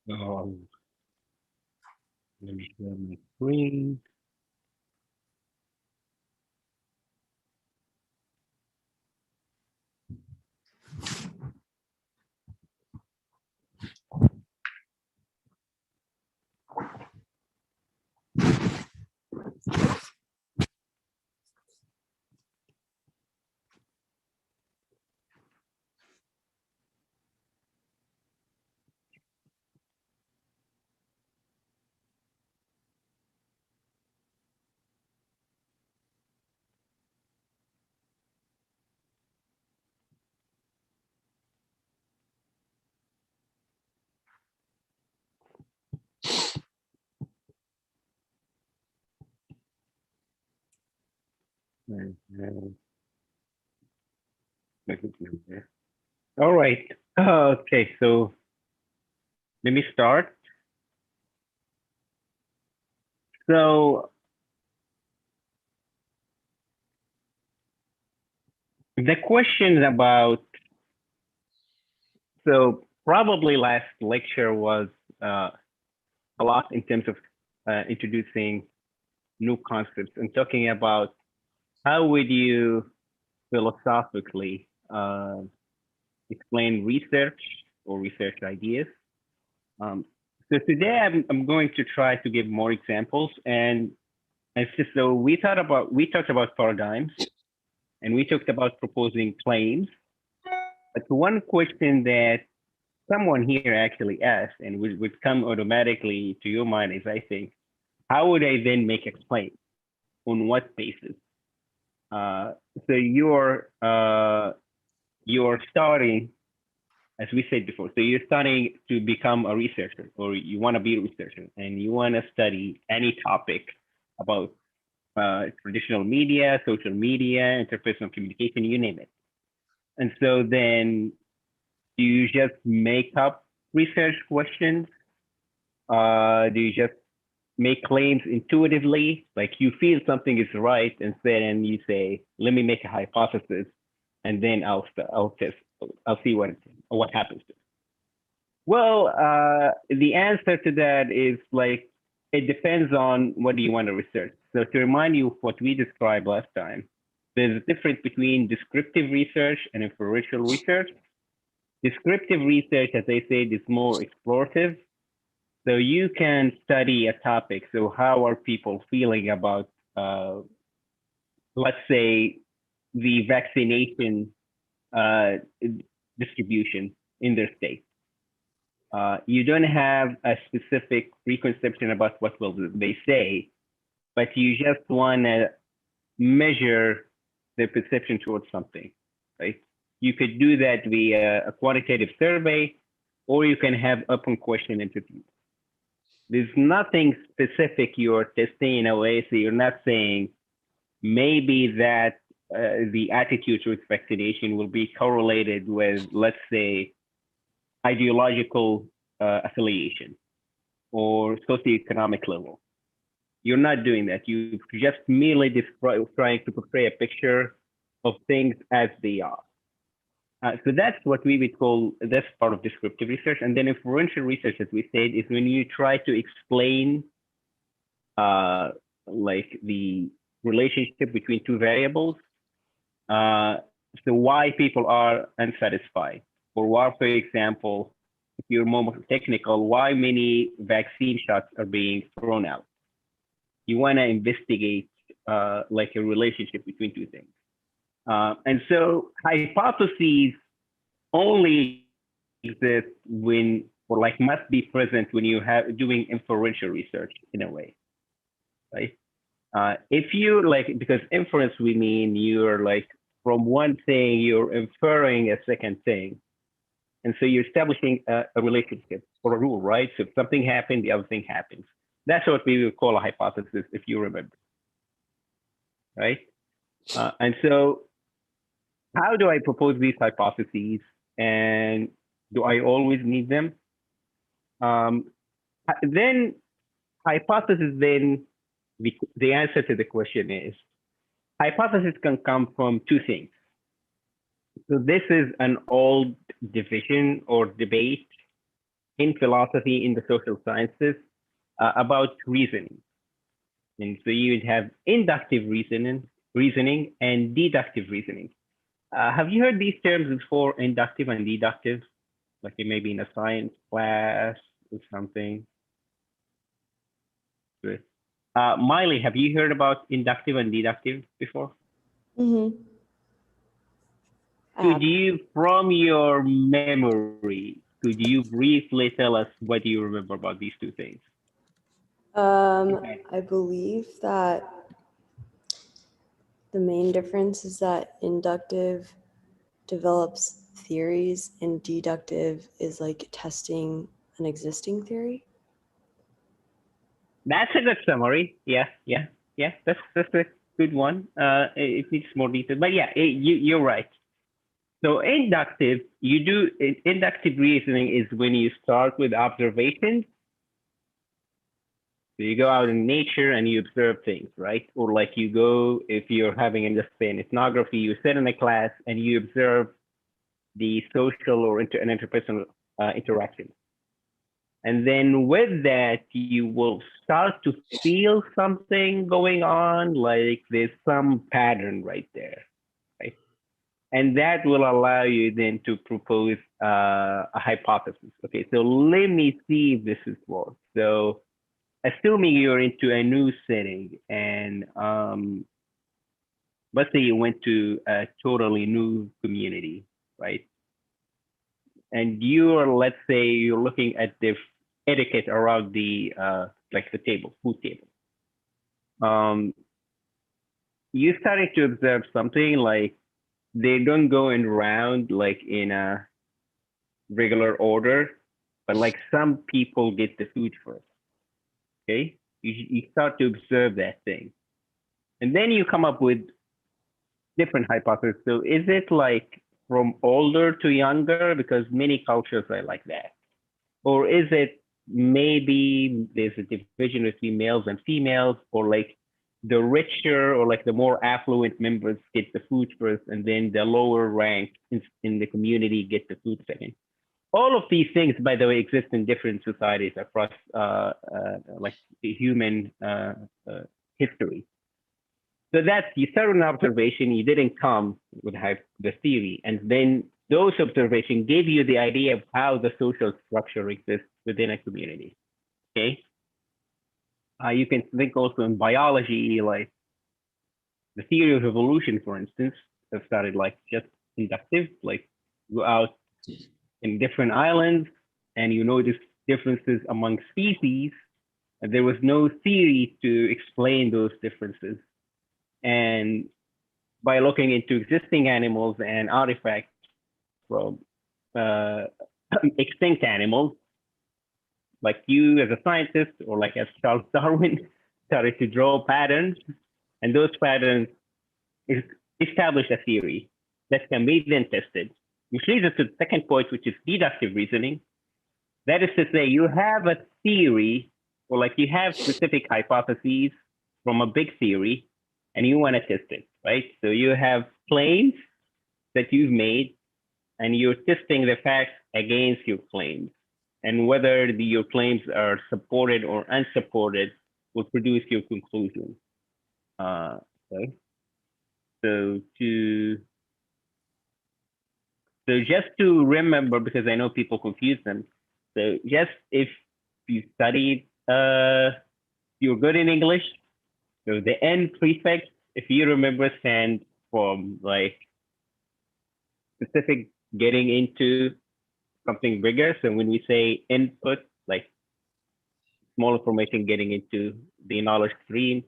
Um, Let me share my screen. All right. Okay, so let me start. So the question about, so probably last lecture was uh, a lot in terms of introducing new concepts and talking about how would you philosophically explain research or research ideas. Um, so today I'm going to try to give more examples, and so we talked about paradigms, and we talked about proposing claims. But one question that someone here actually asked and would come automatically to your mind is, I think, how would I then make a claim? On what basis? Uh, so you're starting, as we said before. So you're starting to become a researcher, or you want to be a researcher, and you want to study any topic about traditional media, social media, interpersonal communication, you name it. And so then do you just make up research questions? Do you just make claims intuitively? Like you feel something is right, and then you say, "Let me make a hypothesis, and then I'll test. I'll see what happens." Well, the answer to that is like it depends on what do you want to research. So to remind you of what we described last time, there's a difference between descriptive research and inferential research. Descriptive research, as I said, is more explorative. So you can study a topic. So how are people feeling about, let's say, the vaccination uh, distribution in their state? You don't have a specific preconception about what will they say, but you just want to measure their perception towards something, right? You could do that via a quantitative survey, or you can have open question interviews. There's nothing specific you're testing in a way, so you're not saying maybe that the attitude towards vaccination will be correlated with, let's say, ideological affiliation or socioeconomic level. You're not doing that. You just merely trying to portray a picture of things as they are. So that's what we would call, that's part of descriptive research. And then inferential research, as we said, is when you try to explain uh, like the relationship between two variables. Uh, so why people are unsatisfied, or why, for example, if you're more technical, why many vaccine shots are being thrown out. You want to investigate like a relationship between two things. And so hypotheses only exist when, or like must be present when you have doing inferential research in a way, right? If you like, because inference, we mean you're like from one thing, you're inferring a second thing. And so you're establishing a relationship or a rule, right? So if something happened, the other thing happens. That's what we would call a hypothesis, if you remember, right? And so how do I propose these hypotheses? And do I always need them? Um, then hypothesis, then the answer to the question is hypothesis can come from two things. So this is an old division or debate in philosophy, in the social sciences, about reasoning. And so you'd have inductive reasoning and deductive reasoning. Have you heard these terms before, inductive and deductive? Like it may be in a science class or something. Good. Miley, have you heard about inductive and deductive before? Mm-hmm. Could you, from your memory, could you briefly tell us what do you remember about these two things? Okay. I believe that the main difference is that inductive develops theories and deductive is like testing an existing theory. That's a good summary. Yeah. That's a good one. It needs more detail, but yeah, you're right. So inductive reasoning is when you start with observations. So you go out in nature and you observe things, right? Or like you go, if you're having, let's say, an ethnography, you sit in a class and you observe the social or an interpersonal interaction. And then with that, you will start to feel something going on, like there's some pattern right there, right? And that will allow you then to propose a hypothesis. Okay, so let me see if this is works. So assuming you're into a new setting and let's say you went to a totally new community, right? And you're, let's say you're looking at the etiquette around the like the table, food table. Um, you started to observe something like they don't go in round like in a regular order, but like some people get the food first. Okay, you start to observe that thing, and then you come up with different hypotheses. So is it like from older to younger? Because many cultures are like that. Or is it maybe there's a division between males and females, or like the richer or like the more affluent members get the food first, and then the lower rank in the community get the food second. All of these things, by the way, exist in different societies across like the human history. So that's you start with an observation. You didn't come with the theory, and then those observations gave you the idea of how the social structure exists within a community. Okay, you can think also in biology, like the theory of evolution, for instance, have started like just inductive, like go out in different islands, and you notice differences among species, and there was no theory to explain those differences. And by looking into existing animals and artifacts from extinct animals, like you as a scientist or like as Charles Darwin started to draw patterns, and those patterns establish a theory that can be then tested, which leads us to the second point, which is deductive reasoning. That is to say, you have a theory, or like you have specific hypotheses from a big theory, and you want to test it, right? So you have claims that you've made, and you're testing the facts against your claims. And whether your claims are supported or unsupported will produce your conclusion. Okay. So just to remember, because I know people confuse them. So just if you studied, you're good in English. So the N prefix, if you remember, stands from like specific getting into something bigger. So when we say input, like small information getting into the knowledge stream,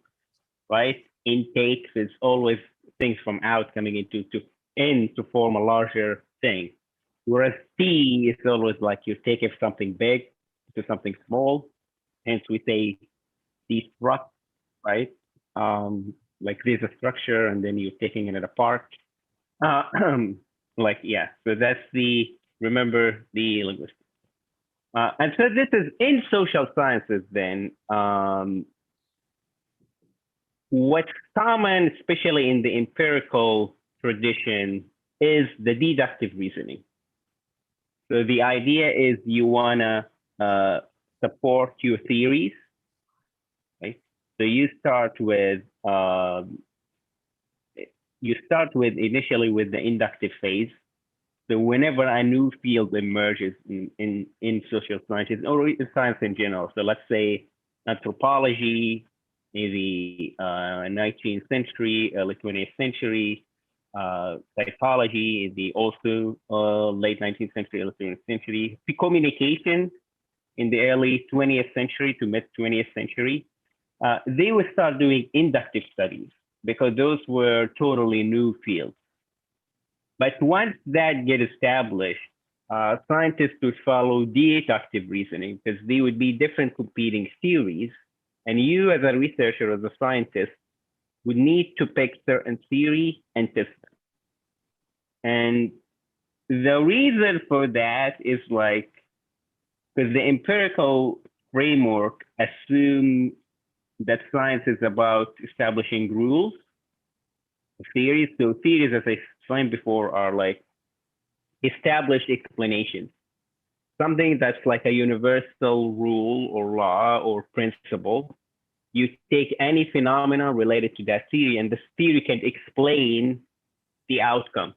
right? Intakes is always things from out coming into to in to form a larger thing. Whereas T is always like you take it something big to something small. Hence we say destruct, right? Like there's a structure and then you're taking it apart. Uh, like, yeah, so that's remember the linguistics. And so this is in social sciences then. What's common, especially in the empirical tradition, is the deductive reasoning. So the idea is you wanna support your theories, right? So you start with initially with the inductive phase. So whenever a new field emerges in social sciences or in science in general, so let's say anthropology in the 19th century, early 20th century, psychology in the also late 19th century, early 20th century, communication in the early 20th century to mid 20th century, they would start doing inductive studies because those were totally new fields. But once that get established, scientists would follow deductive reasoning because they would be different competing theories. And you as a researcher, as a scientist, would need to pick certain theory and test them. And the reason for that is like, because the empirical framework assumes that science is about establishing rules, theories. So theories, as I explained before, are like established explanations, something that's like a universal rule or law or principle. You take any phenomenon related to that theory, and this theory can explain the outcome.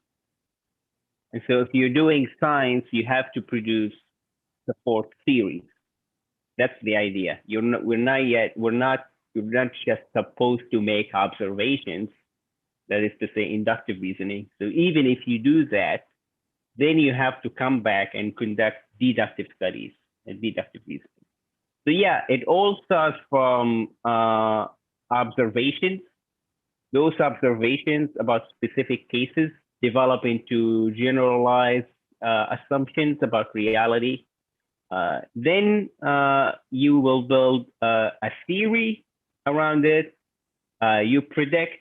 And so if you're doing science, you have to produce support theories. That's the idea. You're not just supposed to make observations. That is to say, inductive reasoning. So even if you do that, then you have to come back and conduct deductive studies and deductive reasoning. So yeah, it all starts from observations. Those observations about specific cases develop into generalized assumptions about reality. Then you will build a theory around it. You predict.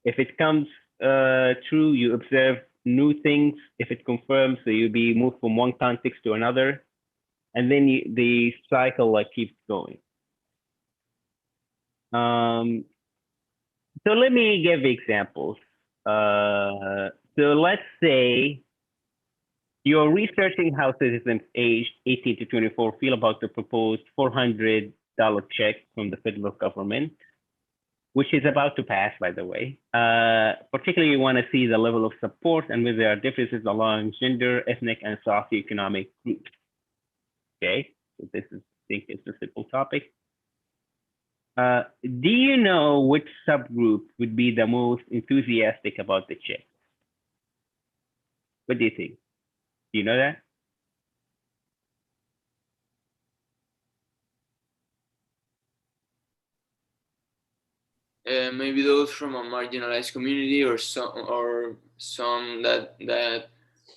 If it comes true, you observe new things. If it confirms, so you'll be moved from one context to another. And then the cycle like keeps going. So let me give examples. So let's say you're researching how citizens aged 18 to 24 feel about the proposed $400 check from the federal government, which is about to pass, by the way. Particularly, you want to see the level of support and whether there are differences along gender, ethnic, and socioeconomic groups. Okay, so this is, I think it's a simple topic. Do you know which subgroup would be the most enthusiastic about the check? What do you think? Do you know that? Maybe those from a marginalized community or some that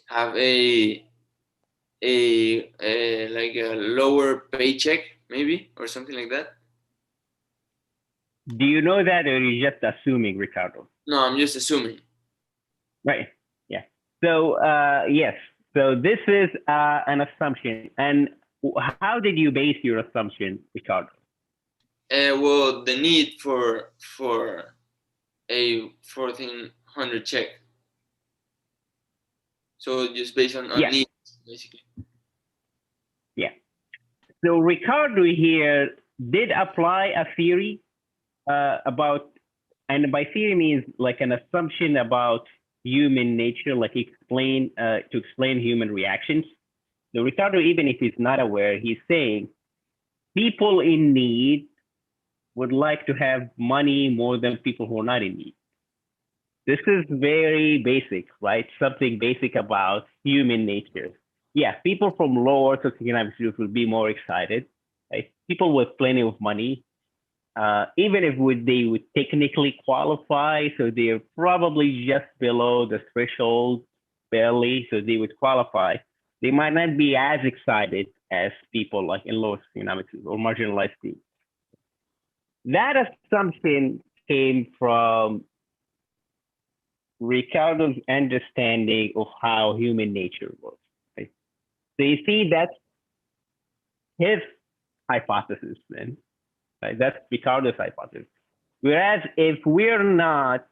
have a like a lower paycheck, maybe, or something like that. Do you know that, or are you just assuming, Ricardo? No, I'm just assuming. Right. Yeah. So yes. So this is an assumption. And how did you base your assumption, Ricardo? Well, the need for a 1400 check. So just based on yeah. needs, basically. Yeah. So Ricardo here did apply a theory about, and by theory means like an assumption about human nature, like to explain human reactions. So Ricardo, even if he's not aware, he's saying people in need would like to have money more than people who are not in need. This is very basic, right? Something basic about human nature. Yeah, people from lower socioeconomic groups will be more excited, right? People with plenty of money, even if they would technically qualify, so they're probably just below the threshold, barely, so they would qualify. They might not be as excited as people like in lower socioeconomic or marginalized groups. That assumption came from Ricardo's understanding of how human nature works. Right? So you see, that's his hypothesis then. Right? That's Ricardo's hypothesis. Whereas if we're not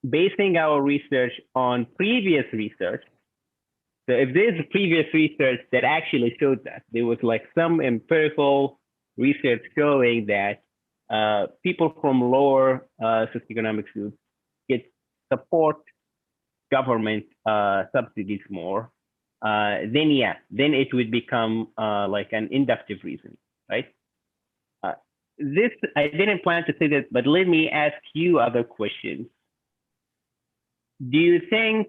basing our research on previous research, So if there's previous research that actually showed that, there was like some empirical research showing that people from lower socioeconomic groups get support government subsidies more, then yeah, then it would become like an inductive reason, right? Uh, this, I didn't plan to say this, but let me ask you other questions. Do you think,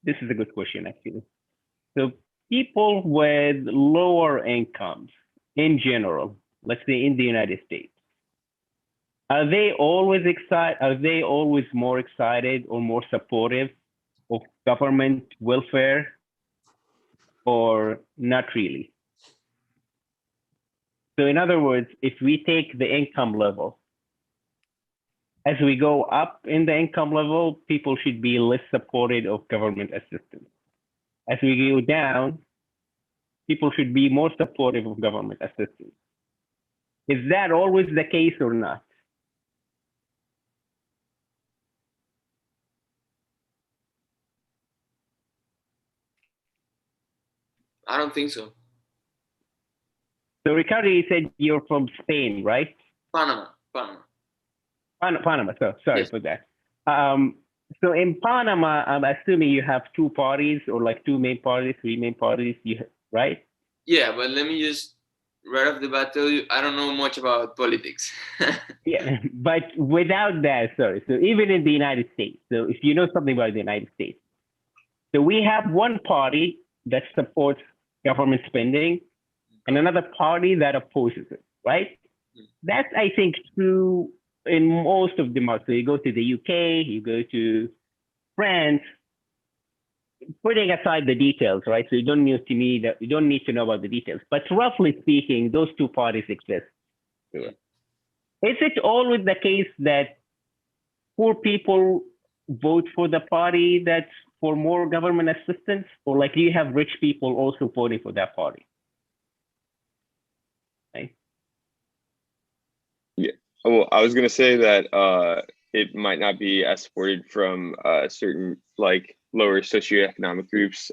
this is a good question actually. So people with lower incomes in general, let's say in the United States, are they always excited? Are they always more excited or more supportive of government welfare, or not really? So in other words, if we take the income level, as we go up in the income level, people should be less supportive of government assistance. As we go down, people should be more supportive of government assistance. Is that always the case or not? I don't think so. So Ricardo, you said you're from Spain, right? Panama. Panama. So sorry Yes. for that. So in Panama, I'm assuming you have two parties or like two main parties, three main parties, right? Yeah, but let me just right off the bat tell you, I don't know much about politics. Yeah, but without that, sorry. So even in the United States, so if you know something about the United States, so we have one party that supports government spending and another party that opposes it, right? That's, I think, true in most of democracies. So you go to the UK, you go to France, putting aside the details, right? So you don't need to know about the details. But roughly speaking, those two parties exist. Is it always the case that poor people vote for the party that's for more government assistance, or like do you have rich people also voting for that party? Right? Yeah. Well, I was gonna say that it might not be as supported from certain like lower socioeconomic groups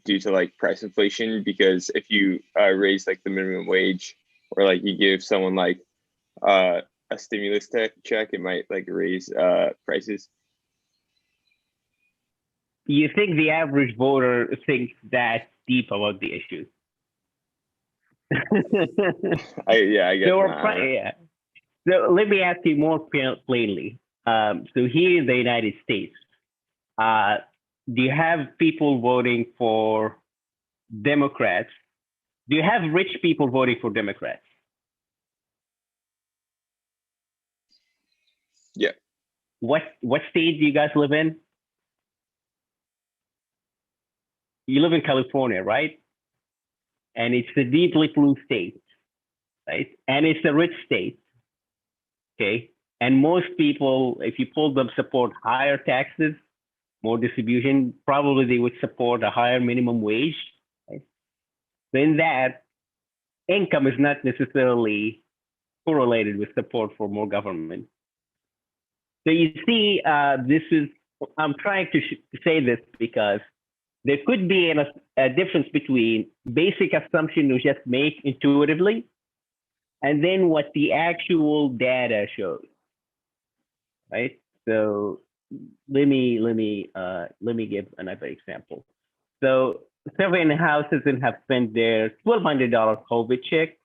due to like price inflation, because if you raise like the minimum wage, or like you give someone like a stimulus check, it might like raise prices. You think the average voter thinks that deep about the issue? I guess So, not. yeah. So let me ask you more plainly. So here in the United States, do you have people voting for Democrats? Do you have rich people voting for Democrats? Yeah. What state do you guys live in? You live in California, right? And it's a deeply blue state, right? And it's a rich state, okay? And most people, if you poll them, support higher taxes, more distribution. Probably they would support a higher minimum wage, right? So in that, income is not necessarily correlated with support for more government. So you see, I'm trying to say this because there could be a difference between basic assumption you just make intuitively and then what the actual data shows, right? So let me give another example. So surveying houses and have spent their $1,200 COVID check,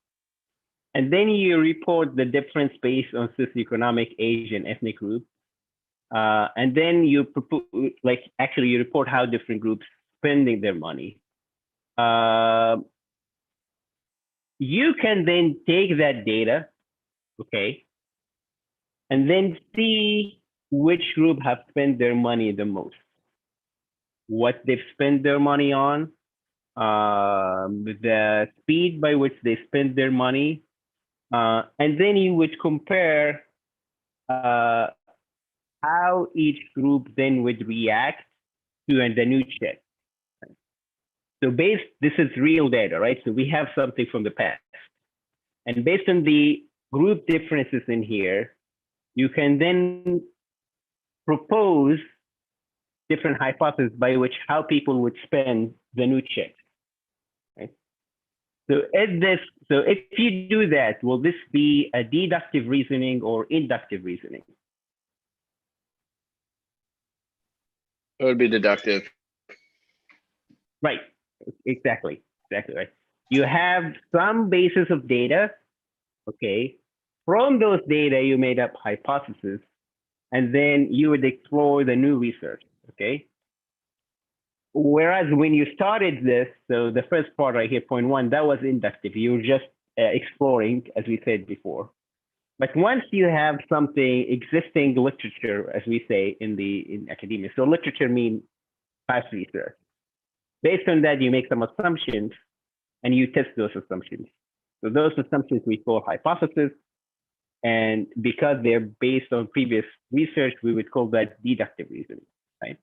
and then you report the difference based on socioeconomic age and ethnic group. And then you you report how different groups spending their money. You can then take that data, okay, and then see which group have spent their money the most, what they've spent their money on, the speed by which they spend their money, and then you would compare how each group then would react to the new check. So this is real data, right? So we have something from the past. And based on the group differences in here, you can then propose different hypotheses by which how people would spend the new checks. Right? So if you do that, will this be a deductive reasoning or inductive reasoning? It would be deductive. Right. Exactly right. You have some basis of data. Okay. From those data, you made up hypotheses, and then you would explore the new research. Okay. Whereas when you started this, so the first part right here, point one, that was inductive. You were just exploring, as we said before. But once you have something existing literature, as we say in academia, so literature means past research. Based on that, you make some assumptions and you test those assumptions. So those assumptions we call hypotheses. And because they're based on previous research, we would call that deductive reasoning, right?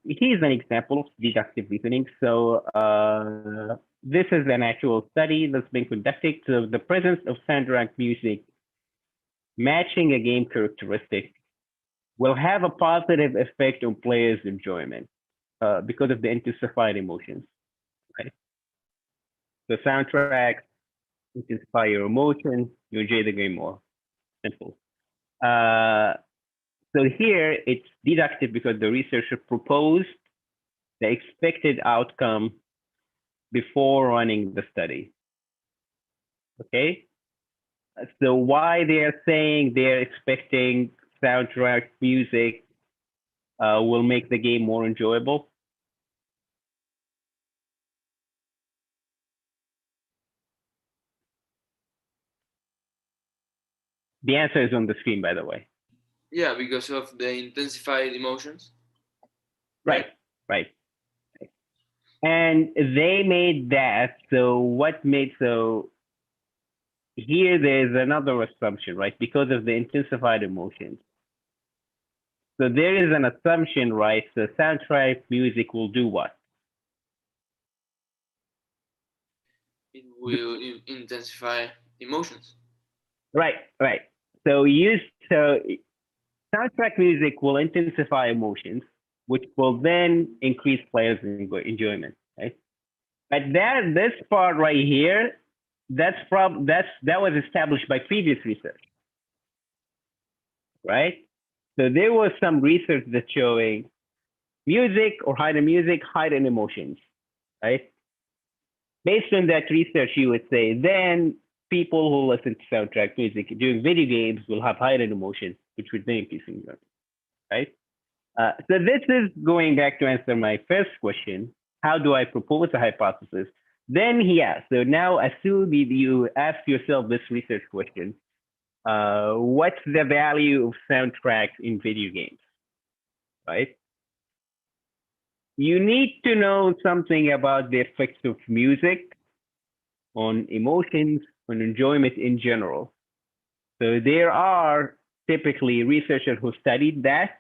Here's an example of deductive reasoning. So this is an actual study that's been conducted. So the presence of soundtrack music matching a game characteristic will have a positive effect on players' enjoyment because of the intensified emotions, right? The soundtrack intensify your emotions, you enjoy the game more. Simple. So here it's deductive because the researcher proposed the expected outcome before running the study. Okay. So why they're saying they're expecting soundtrack music will make the game more enjoyable? The answer is on the screen, by the way. Yeah, because of the intensified emotions. Right. And they made that. So what made so here there's another assumption, right? Because of the intensified emotions. So there is an assumption, right? So soundtrack music will do what? It will intensify emotions. Right. So soundtrack music will intensify emotions, which will then increase players' enjoyment, right? But this part right here, that was established by previous research, right? So there was some research that's showing music or heightened emotions, right? Based on that research, you would say then people who listen to soundtrack music during video games will have heightened emotions, which would then increase enjoyment, right? So this is going back to answer my first question. How do I propose a hypothesis? Then so now assume you ask yourself this research question. What's the value of soundtracks in video games, right? You need to know something about the effects of music on emotions, on enjoyment in general. So there are typically researchers who studied that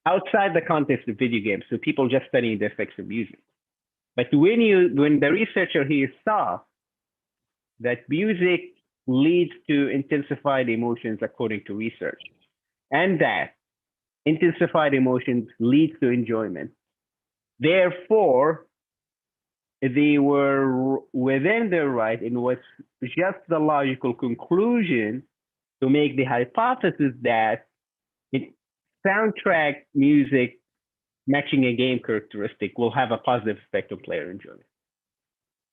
outside the context of video games. So people just studying the effects of music. But when the researcher here saw that music leads to intensified emotions according to research, and that intensified emotions leads to enjoyment, therefore, they were within their right in what's just the logical conclusion to make the hypothesis that soundtrack music matching a game characteristic will have a positive effect on player enjoyment.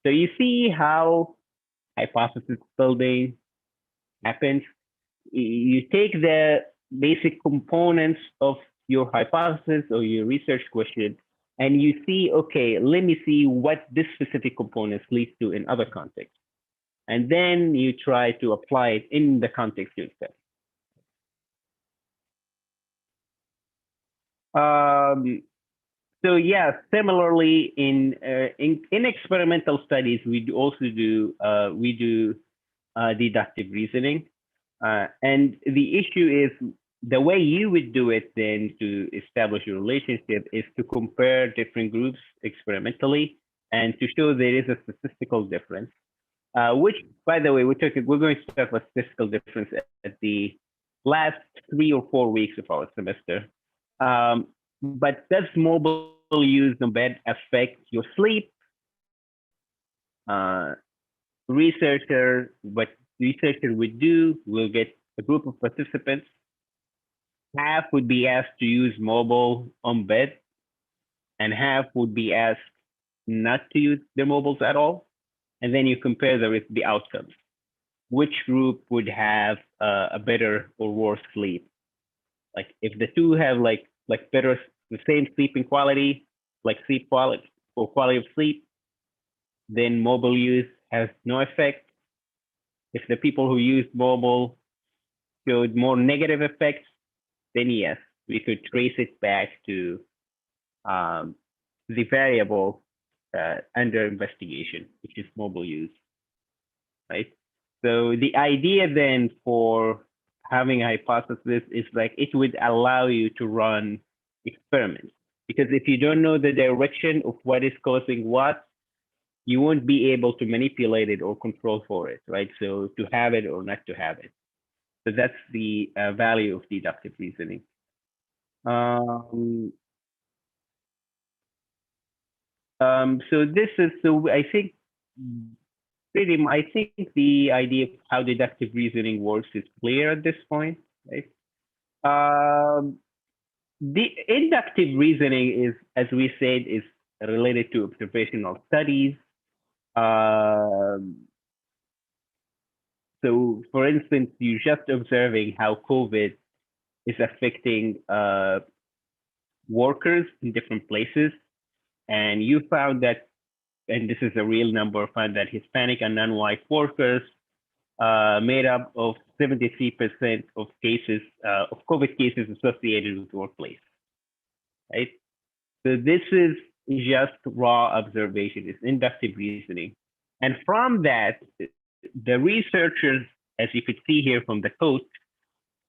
So you see how hypothesis building happens. You take the basic components of your hypothesis or your research question, and you see, okay, let me see what this specific components leads to in other contexts. And then you try to apply it in the context you study. So yeah, similarly in experimental studies, we also do deductive reasoning, and the issue is the way you would do it then to establish a relationship is to compare different groups experimentally and to show there is a statistical difference, which by the way we're going to talk about statistical difference at the last 3 or 4 weeks of our semester. But does mobile use in bed affect your sleep? Uh, what researcher would do will get a group of participants. Half would be asked to use mobile on bed, and half would be asked not to use their mobiles at all. And then you compare the outcomes. Which group would have a better or worse sleep? Like if the two have like better, the same sleeping quality, like sleep quality or quality of sleep, then mobile use has no effect. If the people who used mobile showed more negative effects, then yes, we could trace it back to um, the variable under investigation, which is mobile use, right? So the idea then for having a hypothesis is like it would allow you to run experiments. Because if you don't know the direction of what is causing what, you won't be able to manipulate it or control for it, right? So to have it or not to have it. So that's the value of deductive reasoning. So this is, so I think I think the idea of how deductive reasoning works is clear at this point, right? The inductive reasoning is, as we said, is related to observational studies. So, for instance, you're just observing how COVID is affecting workers in different places, and you found that, and this is a real number, found that Hispanic and non-white workers made up of 73% of cases of COVID cases associated with workplace, right? So this is just raw observation, it's inductive reasoning. And from that, the researchers, as you could see here from the quote,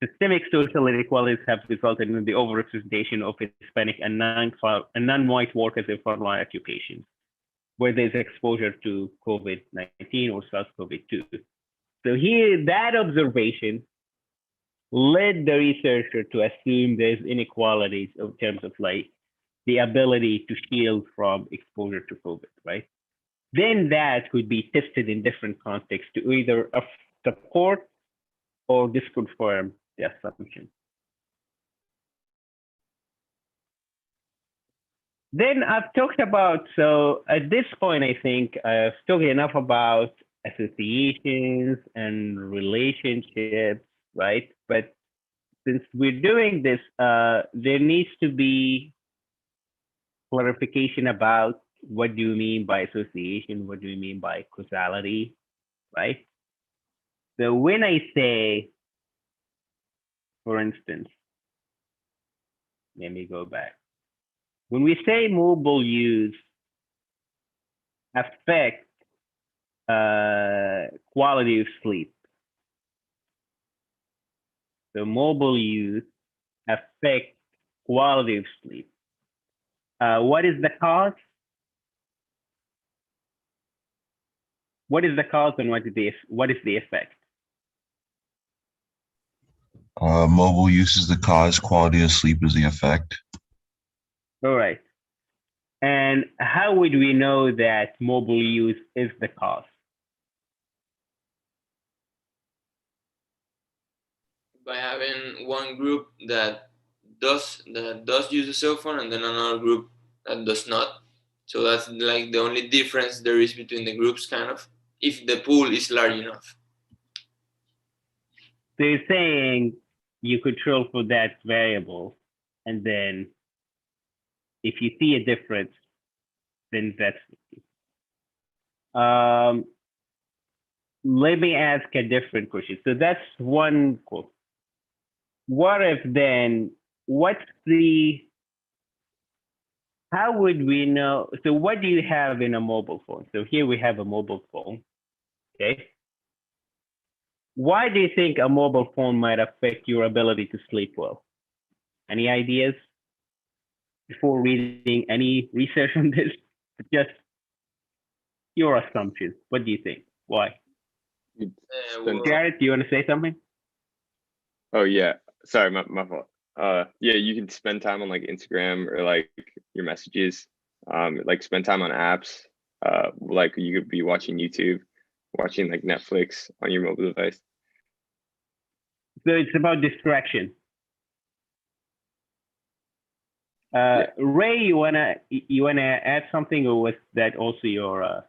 systemic social inequalities have resulted in the overrepresentation of Hispanic and non-white workers in frontline occupations, where there's exposure to COVID-19 or SARS-CoV-2. So here, that observation led the researcher to assume there's inequalities in terms of like the ability to shield from exposure to COVID, right? Then that could be tested in different contexts to either support or disconfirm the assumption. Then I've talked about, so at this point, I think I've talked enough about associations and relationships, right? But since we're doing this, there needs to be clarification about what do you mean by association? What do you mean by causality, right? So when I say, for instance, let me go back. When we say mobile use affect quality of sleep, so mobile use affect quality of sleep. What is the cause? What is the cause and what is the effect? Mobile use is the cause, quality of sleep is the effect. All right. And how would we know that mobile use is the cause? By having one group that does use the cell phone and then another group that does not. So that's like the only difference there is between the groups, kind of, if the pool is large enough. So you're saying you control for that variable, and then if you see a difference, then that's let me ask a different question. So that's one quote. What if then, how would we know? So what do you have in a mobile phone? So here we have a mobile phone, okay? Why do you think a mobile phone might affect your ability to sleep well? Any ideas before reading any research on this? Just your assumptions. What do you think? Why? Well, Jared, do you want to say something? Oh yeah, sorry, my fault. Yeah, you can spend time on like Instagram or like your messages. Like spend time on apps. Like you could be watching YouTube, watching like Netflix on your mobile device. So it's about distraction. Yeah. Ray, you wanna add something, or was that also your?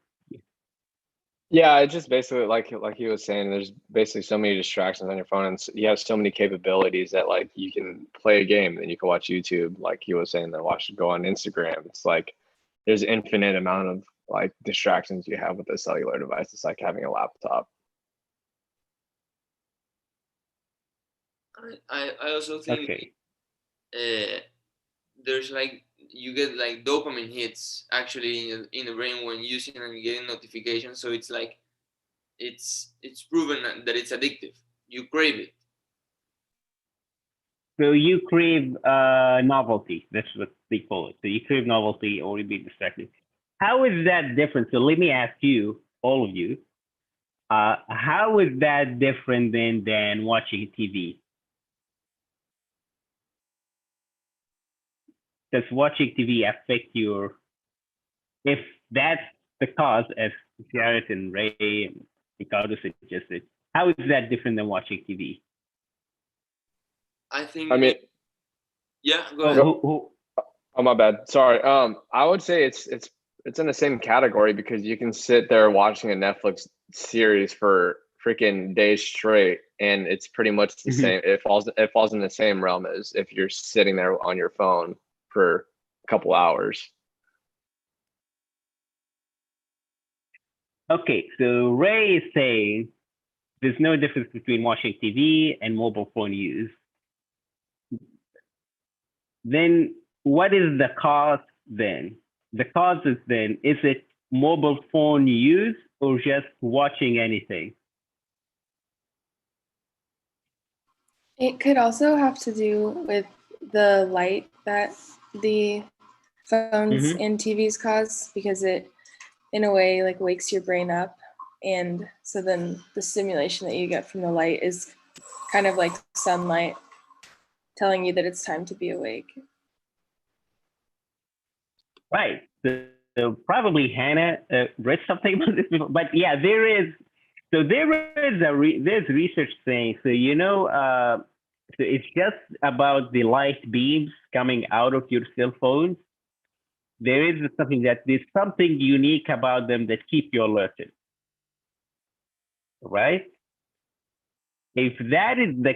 Yeah, it's just basically like he was saying, there's basically so many distractions on your phone, and you have so many capabilities that like you can play a game, then you can watch YouTube, like he was saying, then go on Instagram. It's like there's infinite amount of like distractions you have with a cellular device. It's like having a laptop. I also think Okay. there's like you get like dopamine hits actually in the brain when using and getting notifications. So it's like it's proven that it's addictive. You crave it. So you crave novelty. That's what they call it. So you crave novelty, or you be distracted. How is that different? So let me ask you, all of you, how is that different than watching TV? Does watching TV affect your, if that's the cause, as Garrett and Ray and Ricardo suggested, how is that different than watching TV? I think. I mean, Yeah, go Oh, ahead. oh my bad. Sorry. I would say it's in the same category because you can sit there watching a Netflix series for freaking days straight, and it's pretty much the same. It falls in the same realm as if you're sitting there on your phone for a couple hours. Okay, so Ray is saying there's no difference between watching TV and mobile phone use. Then what is the cause then? The cause is then, is it mobile phone use or just watching anything? It could also have to do with the light that the phones and TVs cause, because it, in a way, like wakes your brain up. And so then the stimulation that you get from the light is kind of like sunlight telling you that it's time to be awake. Right. So probably Hannah read something about this before, but yeah, there is. So there's research saying, so so it's just about the light beams coming out of your cell phones. There's something unique about them that keep you alerted, right? If that is the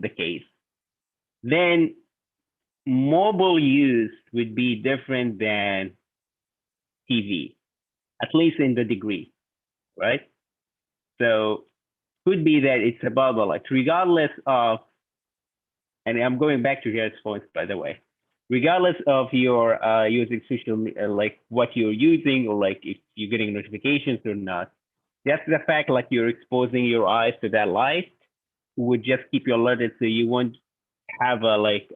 case, then mobile use would be different than TV, at least in the degree, right? So could be that it's about the light, regardless of, and I'm going back to Jared's points, by the way, regardless of your using social media, like what you're using, or like if you're getting notifications or not, just the fact like you're exposing your eyes to that light would just keep you alerted, so you won't have a like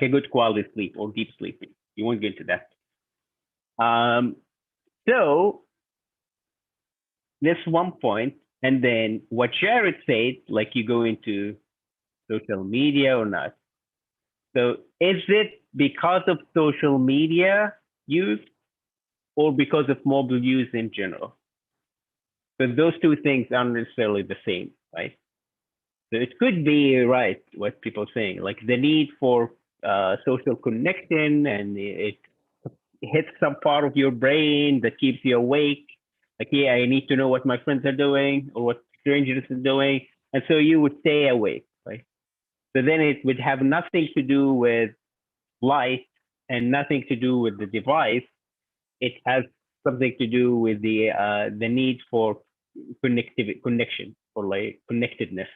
a good quality sleep or deep sleeping. You won't get to that. So that's one point. And then what Jared said, like you go into social media or not. So is it because of social media use or because of mobile use in general? Because those two things aren't necessarily the same, right? So it could be right what people are saying, like the need for social connection, and it hits some part of your brain that keeps you awake. Like, yeah, I need to know what my friends are doing or what strangers are doing, and so you would stay awake, right? So then it would have nothing to do with light and nothing to do with the device. It has something to do with the need for connection, or like connectedness,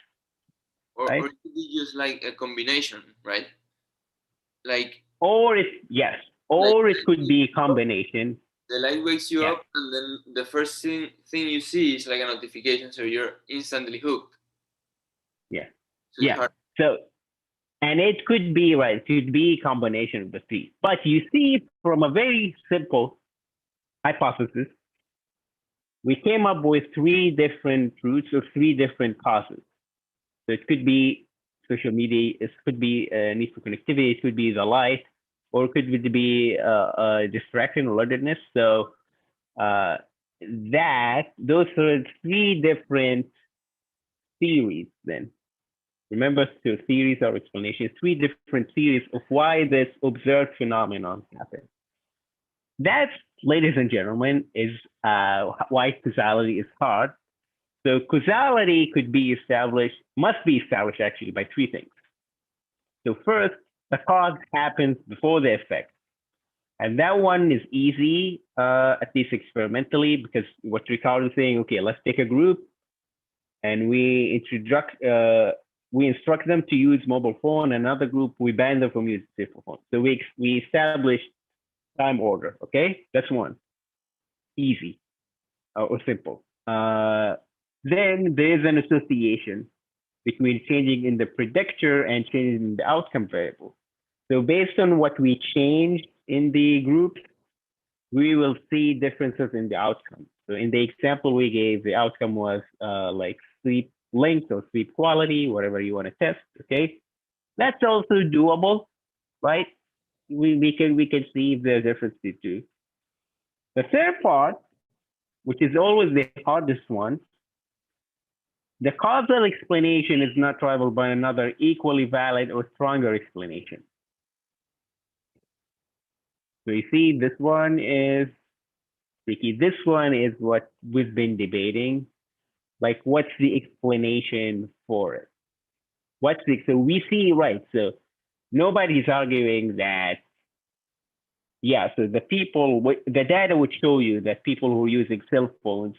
Or right? it could be just like a combination, right? Like Or it could be a combination. the light wakes you Yeah. up, and then the first thing you see is like a notification, so you're instantly hooked. Yeah. So it's Yeah. hard. So, and it could be right. It could be a combination of the three. But you see, from a very simple hypothesis, we came up with 3 different routes or 3 different causes. So it could be social media, it could be need for connectivity, it could be the light, or it could be distraction or alertedness. So those are 3 different theories then. Remember, so theories are explanations, 3 different theories of why this observed phenomenon happened. That, ladies and gentlemen, is why causality is hard. So causality could be established, must be established actually by 3 things. So first, the cause happens before the effect. And that one is easy, at least experimentally, because what Ricardo is saying, okay, let's take a group and we instruct them to use mobile phone. Another group, we ban them from using cell phone. So we establish time order, okay? That's one, easy or simple. Then there's an association between changing in the predictor and changing in the outcome variable. So based on what we change in the groups, we will see differences in the outcome. So in the example we gave, the outcome was like sleep length or sleep quality, whatever you want to test, okay? That's also doable, right? We can see if there's differences too. The third part, which is always the hardest one, the causal explanation is not rivaled by another equally valid or stronger explanation. So you see, this one is tricky. This one is what we've been debating. Like, what's the explanation for it? So we see, right, so nobody's arguing that, yeah, so the data would show you that people who are using cell phones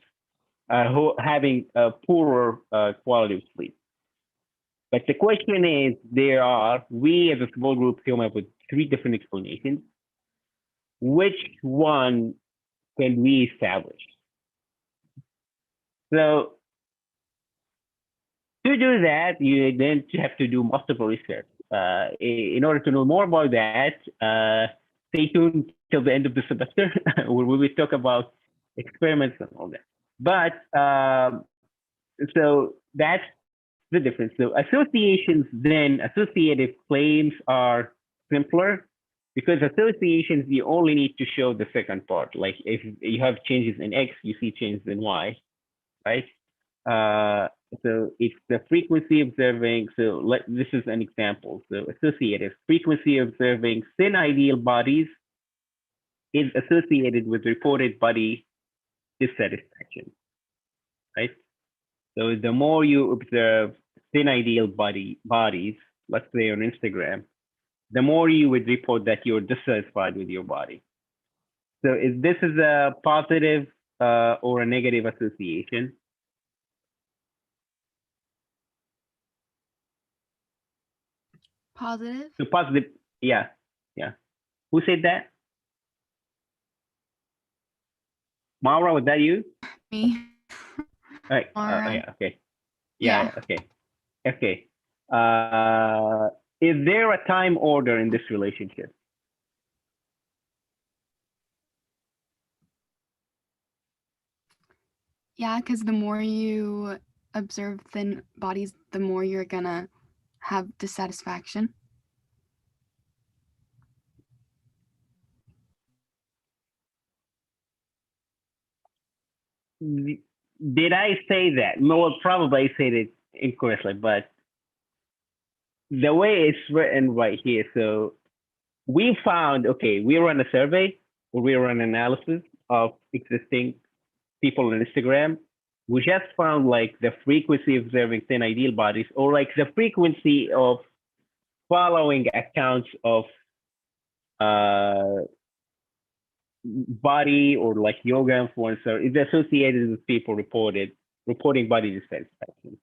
who are having a poorer quality of sleep. But the question is, we as a small group came up with 3 different explanations. Which one can we establish? So to do that, you then have to do multiple research. In order to know more about that, stay tuned till the end of the semester where we will talk about experiments and all that. But so that's the difference. So associative claims are simpler because associations, you only need to show the second part. Like if you have changes in X, you see changes in Y, right? So it's the frequency observing. So this is an example. So associative frequency observing thin ideal bodies is associated with reported body dissatisfaction, right? So the more you observe thin ideal bodies, let's say on Instagram, the more you would report that you're dissatisfied with your body. So this is a positive or a negative association. Positive. So positive, yeah. Who said that? Maura, was that you? Me. All right. Maura. Yeah. Okay. Yeah. Okay. Is there a time order in this relationship? Yeah, because the more you observe thin bodies, the more you're gonna have dissatisfaction. Did I say that? Well, probably I said it incorrectly, but the way it's written right here. So we found, okay, we run a survey or we run analysis of existing people on Instagram. We just found like the frequency of observing thin ideal bodies or like the frequency of following accounts of body or like yoga influencer is associated with people reporting body dissatisfaction.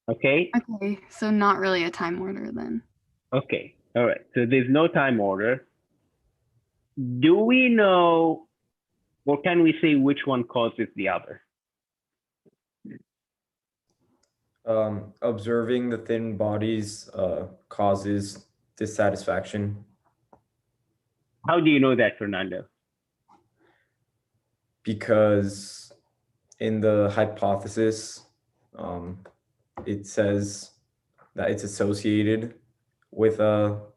Okay. Okay, so not really a time order then. Okay. All right. So there's no time order. Do we know, or can we say which one causes the other? Observing the thin bodies causes dissatisfaction. How do you know that, Fernando? because in the hypothesis, it says that it's associated with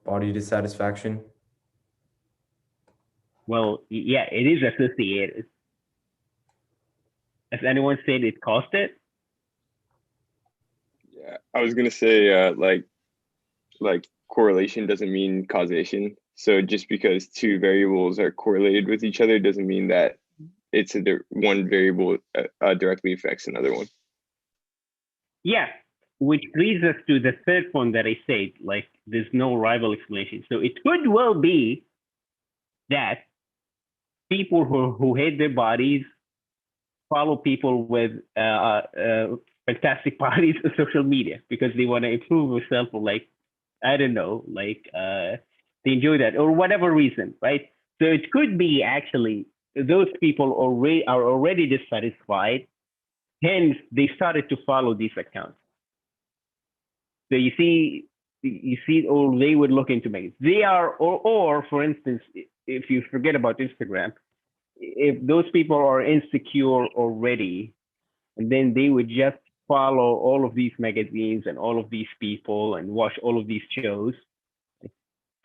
body dissatisfaction. Well, yeah, it is associated. Has anyone said it caused it? Yeah, I was gonna say like correlation doesn't mean causation. So just because two variables are correlated with each other doesn't mean that it's one variable directly affects another one. Yeah, which leads us to the third point that I said, like there's no rival explanation. So it could well be that people who hate their bodies follow people with fantastic bodies on social media because they want to improve themselves, or like, I don't know, like they enjoy that or whatever reason, right? So it could be actually those people are already dissatisfied, hence they started to follow these accounts. So you see, or they would look into magazines. They are, or for instance, if you forget about Instagram, if those people are insecure already, and then they would just follow all of these magazines and all of these people and watch all of these shows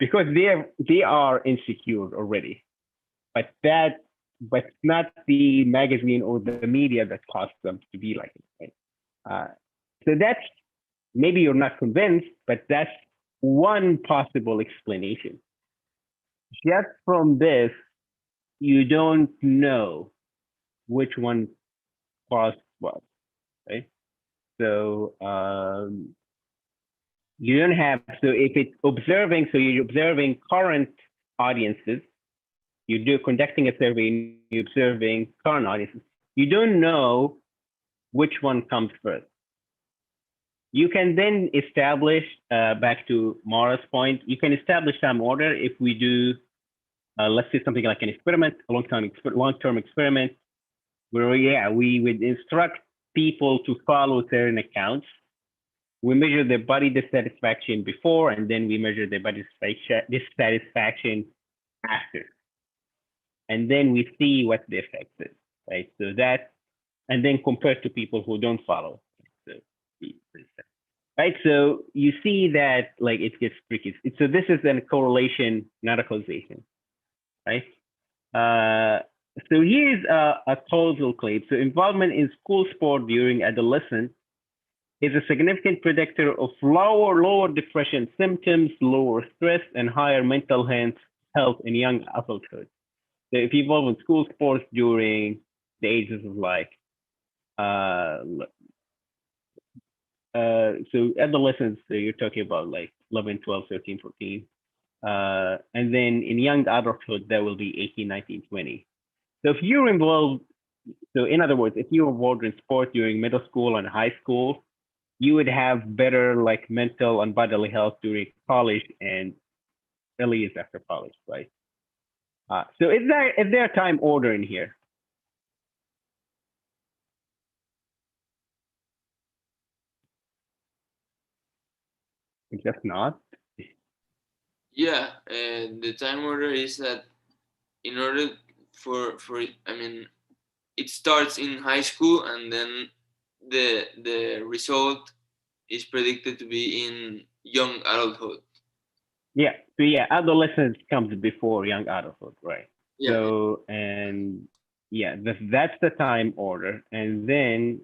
because they are insecure already. But not the magazine or the media that caused them to be like it. Right? So that's, maybe you're not convinced, but that's one possible explanation. Just from this, you don't know which one caused what, right? So you don't have, so if it's observing, so you're observing current audiences, you conducting a survey and you're observing current audiences, you don't know which one comes first. You can then establish, back to Mara's point, you can establish some order if we do, let's say something like an experiment, a long-term experiment, where yeah, we would instruct people to follow certain accounts. We measure their body dissatisfaction before, and then we measure their body dissatisfaction after. And then we see what the effect is, right? So that, and then compare to people who don't follow. So, right, so you see that like it gets tricky. So this is a correlation, not a causation, right? So here's a causal claim. So involvement in school sport during adolescence is a significant predictor of lower depression symptoms, lower stress, and higher mental health in young adulthood. So if you involve in school sports during the ages of like, so adolescence, so you're talking about like 11, 12, 13, 14. And then in young adulthood, that will be 18, 19, 20. So if you're involved, so in other words, if you're involved in sport during middle school and high school, you would have better like mental and bodily health during college and early years after college, right? So is there a time order in here? Just not. Yeah, the time order is that in order for I mean, it starts in high school and then the result is predicted to be in young adulthood. Yeah. So yeah, adolescence comes before young adulthood, right? Yeah. So and yeah, that's the time order, and then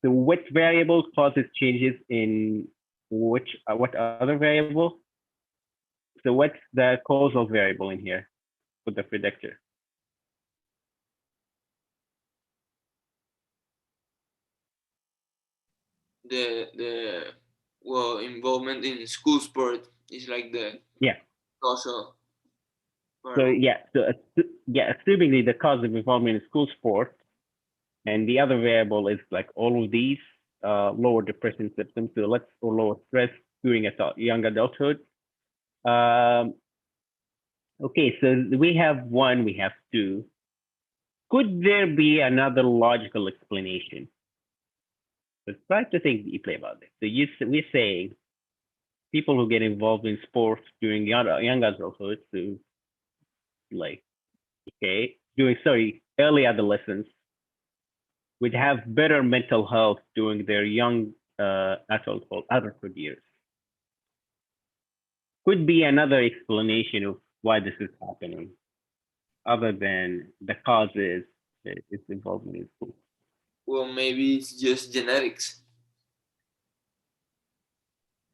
so which variable causes changes in which what other variable? So what's the causal variable in here for the predictor? The well, involvement in school sport is like the Yeah. causal So variable. yeah, so yeah, assuming the cause of involvement in school sport, and the other variable is like all of these lower depression symptoms, so or lower stress during young adulthood. Okay, so we have one, we have two. Could there be another logical explanation? Let's try to think deeply about this. So we're saying people who get involved in sports during young adulthood, so like okay, during early adolescence would have better mental health during their young adulthood years. Could be another explanation of why this is happening, other than the causes its involvement in school. Well, maybe it's just genetics.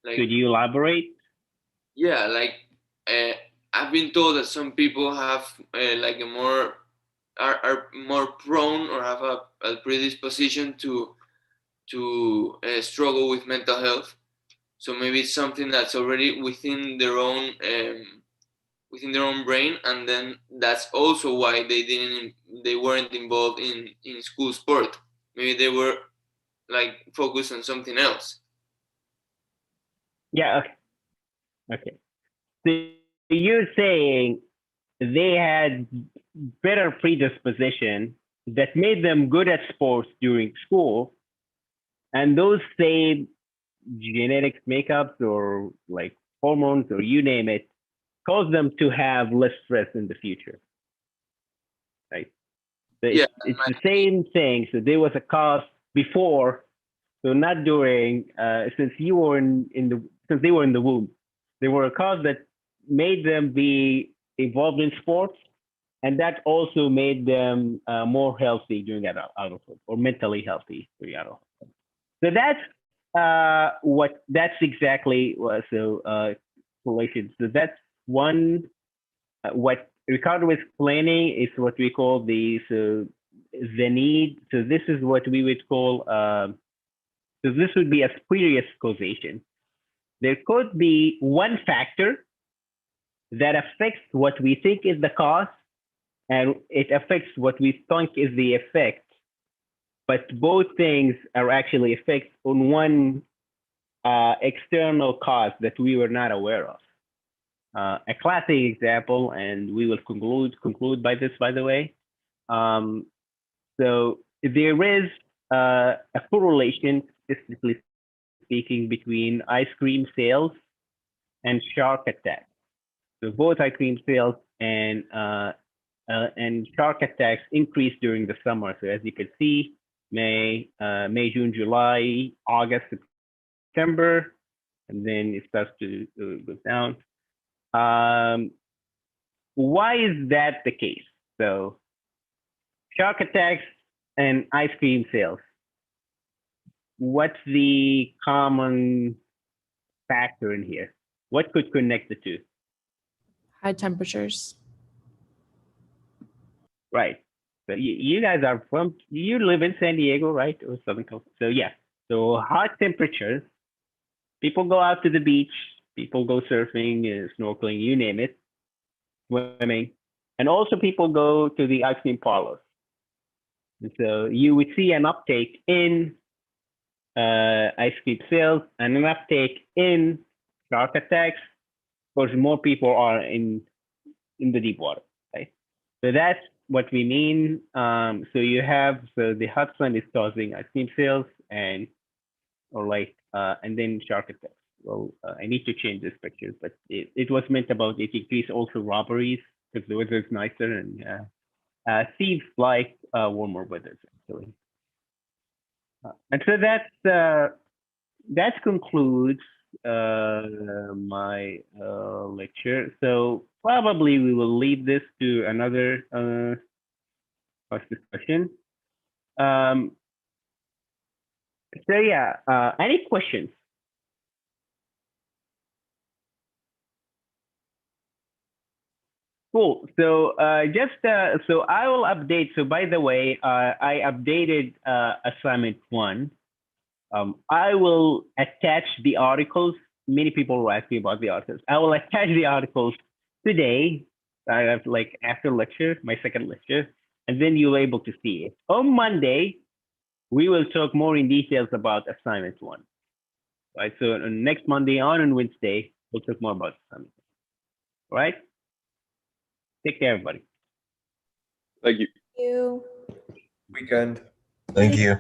Like, Could you elaborate? yeah, like I've been told that some people have like a more are more prone or have a predisposition to struggle with mental health. So maybe it's something that's already within their own brain, and then that's also why they weren't involved in school sport. Maybe they were like focused on something else. Yeah. Okay. Okay. So you're saying they had better predisposition that made them good at sports during school, and those same genetics makeups or like hormones or you name it cause them to have less stress in the future, right? So Yeah, it's the same thing. So there was a cause before, so not during. Since you were since they were in the womb, there were a cause that made them be involved in sports, and that also made them more healthy during adulthood or mentally healthy during adulthood. So that's exactly correlation. So that's one. What Ricardo is explaining is what we call the need. So this is what we would call. So this would be a spurious causation. There could be one factor that affects what we think is the cause, and it affects what we think is the effect. But both things are actually effects on one external cause that we were not aware of. A classic example, and we will conclude by this, by the way. So there is a correlation, statistically speaking, between ice cream sales and shark attacks. So both ice cream sales and shark attacks increase during the summer. So as you can see, May, June, July, August, September, and then it starts to go down. Why is that the case? So shark attacks and ice cream sales. What's the common factor in here? What could connect the two? High temperatures. Right. So you guys are you live in San Diego, right? Or Southern California. So yeah. So hot temperatures, people go out to the beach, people go surfing, snorkeling, you name it, swimming. And also people go to the ice cream parlors. And so you would see an uptake in ice cream sales and an uptake in shark attacks because more people are in the deep water, right? So that's what we mean. So you have the hot sun is causing ice cream sales and then shark attacks. Well, I need to change this picture, but it was meant about it increase also robberies because the weather is nicer and thieves like warmer weather actually. And so that concludes my lecture. So probably we will leave this to another discussion. So yeah, any questions? Cool. So so I will update. So by the way, I updated assignment 1. I will attach the articles. Many people will ask me about the articles. I will attach the articles today. I have after lecture, my second lecture, and then you'll be able to see it. On Monday, we will talk more in details about assignment 1. Right. So next Monday on Wednesday, we'll talk more about assignment 1. All right. Take care, everybody. Thank you. You. Weekend. Thank you.